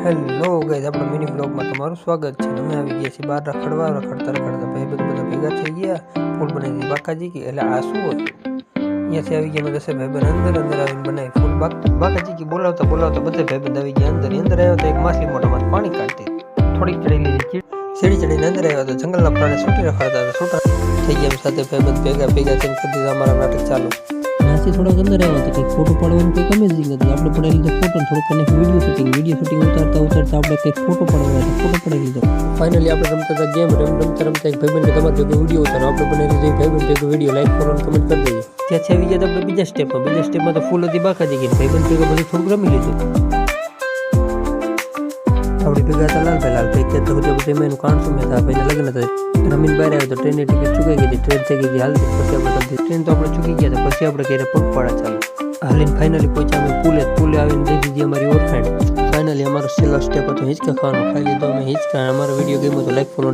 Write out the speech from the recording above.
Hello guys, આપણો mini બ્લોગમાં તમારું સ્વાગત છે. અમે આવી ગયા છીએ બહાર રખડતા ભાઈબંધ બધા ભેગા થઈ ગયા. ફૂલ બનાવી દીધી બાકાજી કી. એટલે આ શું હતું? અહીંયાથી આવી ગયા દસે ભાઈબંધ અંદર આવીને બનાવી ફૂલ બાકાજી કી. બોલાવતા બધા ભાઈબંધ આવી ગયા અંદર આવ્યા તો એક માછલી મોટામાં પાણી કાઢતી થોડીક ચડી લીધી. સીડી ચડીને અંદર આવ્યા તો જંગલના પ્રાણી છૂટી રખડતા હતા. છૂટા થઈ ગયા સાથે ભાઈબંધ ભેગા થઈને કરી દીધા અમારા નાટક ચાલુ. ત્યાંથી થોડાક અંદર આવ્યા તો કંઈક ફોટો પાડવાનું કંઈક અમેઝિંગ હતું. આપણે પડાવી લીધો ફોટો, થોડુંક કનેક્ટ વિડીયો શૂટિંગ ઉતારતા આપણે કંઈક ફોટો પડાવી લીધો. ફાઇનલી આપણે રમતા હતા ગેમ. રમતા એક ભાઈબંધ તમારે ભેગો વિડીયો ઉતારો. આપણે બનાવી લીધો ભાઈબંધ ભેગો વિડીયો. લાઈક કરો અને કમેન્ટ કરી દેજો. ત્યાંથી આવી ગયા આપણે બીજા સ્ટેપમાં તો ફૂલ હતી બાકાજી ગઈ. ભાઈબંધ ભેગો બધું થોડુંક રમી લીધું. આપણી ભેગા હતા લાલભાઈ કે તો બધું એનું કાણસું મેં હતા. ભાઈના લગ્ન હતા. રમીને બહાર આવ્યો તો ટ્રેનની ટિકિટ ચૂકાઈ ગઈ હતી. ટ્રેન થઈ ગઈ હતી હાલતી. પછી આપણે ટ્રેન તો આપણે ચૂકી ગયા હતા. પછી આપણે કહીએ પગપાળા ચાલુ હાલીને ફાઇનલી પહોંચ્યા અમે પુલે આવીને દઈ દીધી અમારી ઓળખાણ. ફાઇનલી અમારો છેલ્લો સ્ટેપ હતો હિંચકા ખાવાનો. ખાઈ લીધો અમે હિંચકા. અમારો વિડીયો ગમ્યો તો લાઈક ફોલો